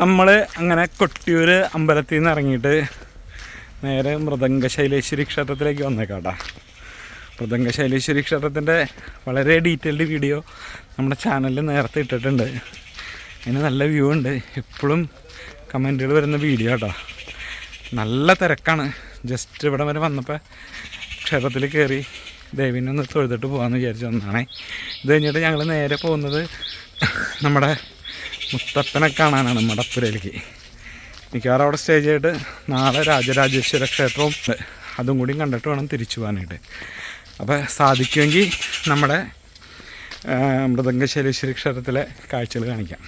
നമ്മൾ അങ്ങനെ കൊട്ടിയൂർ അമ്പലത്തിൽ നിന്ന് ഇറങ്ങിയിട്ട് നേരെ മൃദംഗശൈലേശ്വരി ക്ഷേത്രത്തിലേക്ക് വന്നേക്കാട്ടാ. മൃദംഗശൈലേശ്വരി ക്ഷേത്രത്തിൻ്റെ വളരെ ഡീറ്റെയിൽഡ് വീഡിയോ നമ്മുടെ ചാനലിൽ നേരത്തെ ഇട്ടിട്ടുണ്ട്. അതിന് നല്ല വ്യൂ ഉണ്ട്. എപ്പോഴും കമൻറ്റുകൾ വരുന്ന വീഡിയോ കേട്ടോ. നല്ല തിരക്കാണ്. ജസ്റ്റ് ഇവിടെ വരെ വന്നപ്പോൾ ക്ഷേത്രത്തിൽ കയറി ദേവീനെ ഒന്ന് തൊഴുതിട്ട് പോകാമെന്ന് വിചാരിച്ച് വന്നതാണേ. ഇത് കഴിഞ്ഞിട്ട് ഞങ്ങൾ നേരെ പോകുന്നത് നമ്മുടെ മുത്തപ്പനെ കാണാനാണ് മടപ്പുരയിലേക്ക്. മിക്കവാറും അവിടെ സ്റ്റേ ചെയ്തിട്ട് നാളെ രാജരാജേശ്വര ക്ഷേത്രവും അതും കൂടി കണ്ടിട്ട് വേണം തിരിച്ചു പോകാനായിട്ട്. അപ്പോൾ സാധിക്കുമെങ്കിൽ നമ്മുടെ മൃദംഗശൈലേശ്വരി ക്ഷേത്രത്തിലെ കാഴ്ചകൾ കാണിക്കാം.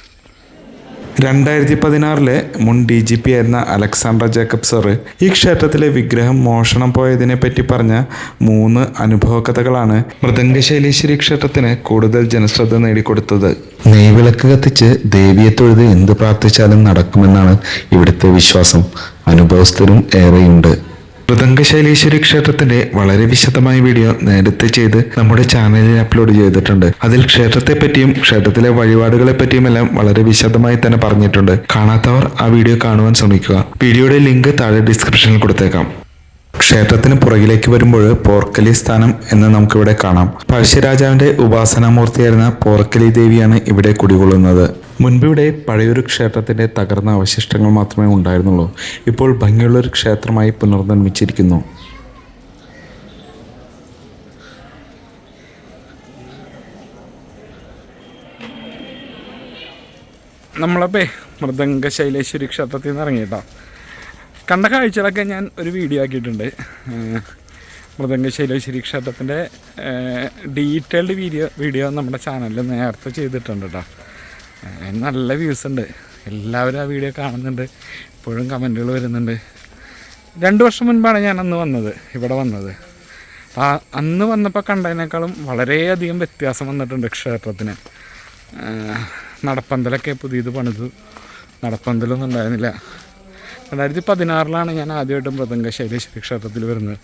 2016 മുൻ DGP ആയിരുന്ന അലക്സാണ്ടർ ജേക്കബ് സാറ് ഈ ക്ഷേത്രത്തിലെ വിഗ്രഹം മോഷണം പോയതിനെ പറ്റി പറഞ്ഞ 3 അനുഭവകഥകളാണ് മൃദംഗശൈലേശ്വരി ക്ഷേത്രത്തിന് കൂടുതൽ ജനശ്രദ്ധ നേടിക്കൊടുത്തത്. നെയ്വിളക്ക് കത്തിച്ച് ദേവിയെ തൊഴുത് എന്ത് പ്രാർത്ഥിച്ചാലും നടക്കുമെന്നാണ് ഇവിടുത്തെ വിശ്വാസം. അനുഭവസ്ഥരും ഏറെയുണ്ട്. മൃദംഗശൈലേശ്വരി ക്ഷേത്രത്തിന്റെ വളരെ വിശദമായ വീഡിയോ നേരത്തെ ചെയ്ത് നമ്മുടെ ചാനലിൽ അപ്ലോഡ് ചെയ്തിട്ടുണ്ട്. അതിൽ ക്ഷേത്രത്തെ പറ്റിയും ക്ഷേത്രത്തിലെ വഴിപാടുകളെ പറ്റിയുമെല്ലാം വളരെ വിശദമായി തന്നെ പറഞ്ഞിട്ടുണ്ട്. കാണാത്തവർ ആ വീഡിയോ കാണുവാൻ ശ്രമിക്കുക. വീഡിയോയുടെ ലിങ്ക് താഴെ ഡിസ്ക്രിപ്ഷനിൽ കൊടുത്തേക്കാം. ക്ഷേത്രത്തിന് പുറകിലേക്ക് വരുമ്പോൾ പോർക്കലി സ്ഥാനം എന്ന് നമുക്കിവിടെ കാണാം. പഴശ്ശിരാജാവിന്റെ ഉപാസനാമൂർത്തിയായിരുന്ന പോർക്കലി ദേവിയാണ് ഇവിടെ കുടികൊള്ളുന്നത്. മുൻപിവിടെ പഴയൊരു ക്ഷേത്രത്തിന്റെ തകർന്ന അവശിഷ്ടങ്ങൾ മാത്രമേ ഉണ്ടായിരുന്നുള്ളൂ. ഇപ്പോൾ ഭംഗിയുള്ളൊരു ക്ഷേത്രമായി പുനർനിർമ്മിച്ചിരിക്കുന്നു. നമ്മളപ്പോൾ മൃദംഗശൈലേശ്വരി ക്ഷേത്രത്തിൽ നിന്ന് ഇറങ്ങിയിട്ടോ. കണ്ട കാഴ്ചകളൊക്കെ ഞാൻ ഒരു വീഡിയോ ആക്കിയിട്ടുണ്ട്. മൃദംഗശൈലേശ്വരി ക്ഷേത്രത്തിൻ്റെ ഡീറ്റെയിൽഡ് വീഡിയോ നമ്മുടെ ചാനലിൽ നേരത്തെ ചെയ്തിട്ടുണ്ട് കേട്ടോ. നല്ല വ്യൂസ് ഉണ്ട്. എല്ലാവരും ആ വീഡിയോ കാണുന്നുണ്ട്. ഇപ്പോഴും കമൻറ്റുകൾ വരുന്നുണ്ട്. 2 വർഷം മുൻപാണ് ഞാൻ അന്ന് വന്നത്, ഇവിടെ വന്നത്. അന്ന് വന്നപ്പോൾ കണ്ടതിനേക്കാളും വളരെയധികം വ്യത്യാസം വന്നിട്ടുണ്ട് ക്ഷേത്രത്തിന്. നടപ്പന്തലൊക്കെ പുതിയത് പണിതു. നടപ്പന്തലൊന്നും ഉണ്ടായിരുന്നില്ല. 2016 ഞാൻ ആദ്യമായിട്ട് മൃദംഗശൈലേശ്വരി ക്ഷേത്രത്തിൽ വരുന്നത്.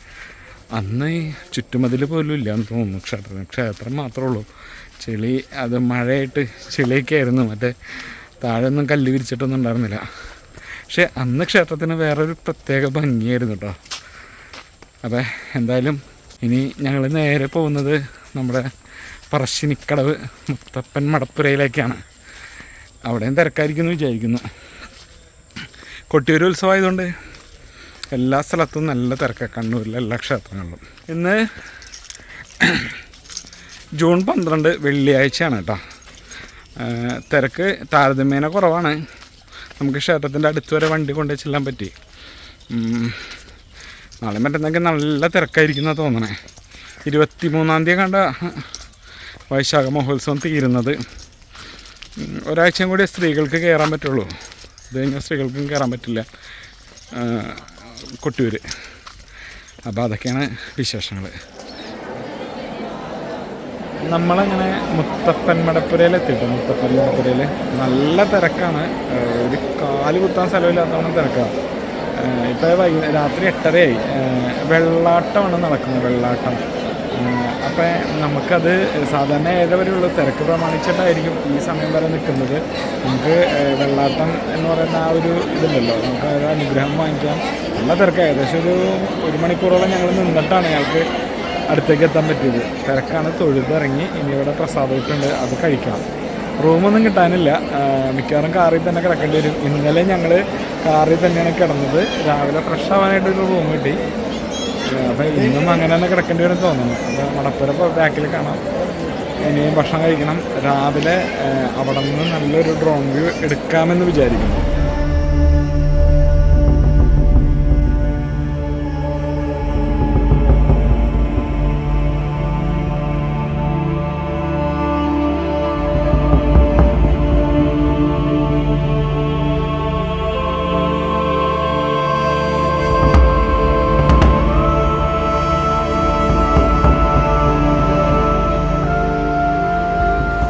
അന്ന് ഈ ചുറ്റുമതിൽ പോലും ഇല്ല എന്ന് തോന്നുന്നു. ക്ഷേത്രം മാത്രമേ ഉള്ളൂ. ചെളി, അത് മഴയായിട്ട് ചെളിയൊക്കെ ആയിരുന്നു. മറ്റേ താഴെ ഒന്നും കല്ല് വിരിച്ചിട്ടൊന്നും ഉണ്ടായിരുന്നില്ല. പക്ഷേ അന്ന് ക്ഷേത്രത്തിന് വേറൊരു പ്രത്യേക ഭംഗിയായിരുന്നു കേട്ടോ. അപ്പോൾ എന്തായാലും ഇനി ഞങ്ങൾ നേരെ പോകുന്നത് നമ്മുടെ പറശ്ശിനിക്കടവ് മുത്തപ്പൻ മടപ്പുരയിലേക്കാണ്. അവിടെയും തിരക്കായിരിക്കുന്നു വിചാരിക്കുന്നു. കൊട്ടിയൂർ ഉത്സവമായതുകൊണ്ട് എല്ലാ സ്ഥലത്തും നല്ല തിരക്കാണ്. കണ്ണൂരിലെ എല്ലാ ക്ഷേത്രങ്ങളിലും. ഇന്ന് ജൂൺ 12 വെള്ളിയാഴ്ചയാണ് കേട്ടോ. തിരക്ക് താരതമ്യേന കുറവാണ്. നമുക്ക് ക്ഷേത്രത്തിൻ്റെ അടുത്ത് വരെ വണ്ടി കൊണ്ട് ചെല്ലാൻ പറ്റി. നാളെ മറ്റന്നൊക്കെ നല്ല തിരക്കായിരിക്കുന്ന തോന്നണേ. 23-ാം തീയതി കണ്ട വൈശാഖ മഹോത്സവം തീരുന്നത്. ഒരാഴ്ചയും കൂടി സ്ത്രീകൾക്ക് കയറാൻ പറ്റുള്ളൂ. ഇത് കഴിഞ്ഞാൽ സ്ത്രീകൾക്കും കയറാൻ പറ്റില്ല കൊട്ടിയൂർ. അപ്പോൾ അതൊക്കെയാണ് വിശേഷങ്ങൾ. നമ്മളങ്ങനെ മുത്തപ്പൻ മടപ്പുരയിലെത്തിയിട്ട് മുത്തപ്പൻ മടപ്പുരയിൽ നല്ല തിരക്കാണ്. ഒരു കാല് കുത്താൻ സ്ഥലമില്ലാത്തവണ്ണം തിരക്കാണ്. ഇപ്പോൾ രാത്രി 8:30 വെള്ളാട്ടമാണ് നടക്കുന്നത്. വെള്ളാട്ടം. അപ്പോൾ നമുക്കത് സാധാരണ 7 വരെയുള്ള തിരക്ക് പ്രമാണിച്ചിട്ടായിരിക്കും ഈ സമയം വരെ നിൽക്കുന്നത്. നമുക്ക് വെള്ളാട്ടം എന്ന് പറയുന്ന ആ ഒരു ഇതുണ്ടല്ലോ, നമുക്ക് ഒരു അനുഗ്രഹം വാങ്ങിക്കാൻ നല്ല തിരക്കാണ്. ഏകദേശം ഒരു മണിക്കൂറോളം ഞങ്ങൾ നിന്നിട്ടാണ് ഞങ്ങൾക്ക് അടുത്തേക്ക് എത്താൻ പറ്റിയത്. തിരക്കാണ്. തൊഴുതിറങ്ങി ഇനി ഇവിടെ പ്രസാദമായിട്ടുണ്ട്, അത് കഴിക്കണം. റൂമൊന്നും കിട്ടാനില്ല. മിക്കവാറും കാറിൽ തന്നെ കിടക്കേണ്ടി വരും. ഇന്നലെ ഞങ്ങൾ കാറിൽ തന്നെയാണ് കിടന്നത്. രാവിലെ ഫ്രഷ് ആവാനായിട്ടൊരു റൂം കിട്ടി. അപ്പോൾ ഇന്നും അങ്ങനെ തന്നെ കിടക്കേണ്ടി വരും തോന്നുന്നു. അപ്പോൾ മടപ്പുര ബാക്കിൽ കാണാം. ഇനിയും ഭക്ഷണം കഴിക്കണം. രാവിലെ അവിടെ നിന്ന് നല്ലൊരു ഡ്രോൺ വ്യൂ എടുക്കാമെന്ന് വിചാരിക്കുന്നു.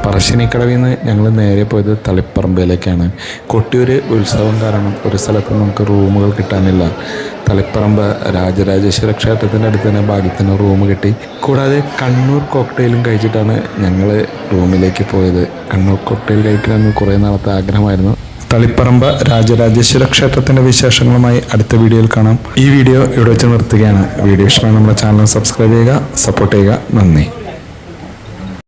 പറശ്ശിനിക്കടവിൽ നിന്ന് ഞങ്ങൾ നേരെ പോയത് തളിപ്പറമ്പിലേക്കാണ്. കൊട്ടിയൂർ ഉത്സവം കാരണം ഒരു സ്ഥലത്ത് നമുക്ക് റൂമുകൾ കിട്ടാനില്ല. തളിപ്പറമ്പ് രാജരാജേശ്വര ക്ഷേത്രത്തിൻ്റെ അടുത്ത് തന്നെ ഭാഗ്യത്തിന് റൂം കിട്ടി. കൂടാതെ കണ്ണൂർ കോക്ടെയിലും കഴിച്ചിട്ടാണ് ഞങ്ങൾ റൂമിലേക്ക് പോയത്. കണ്ണൂർ കോക്ടെയിൽ കഴിക്കണമെന്ന് കുറേ നാളത്തെ ആഗ്രഹമായിരുന്നു. തളിപ്പറമ്പ് രാജരാജേശ്വര ക്ഷേത്രത്തിന്റെ വിശേഷങ്ങളുമായി അടുത്ത വീഡിയോയിൽ കാണാം. ഈ വീഡിയോ ഇവിടെ വെച്ച് നിർത്തുകയാണ്. വീഡിയോ ഇഷ്ടമായി നമ്മുടെ ചാനൽ സബ്സ്ക്രൈബ് ചെയ്യുക, സപ്പോർട്ട് ചെയ്യുക. നന്ദി.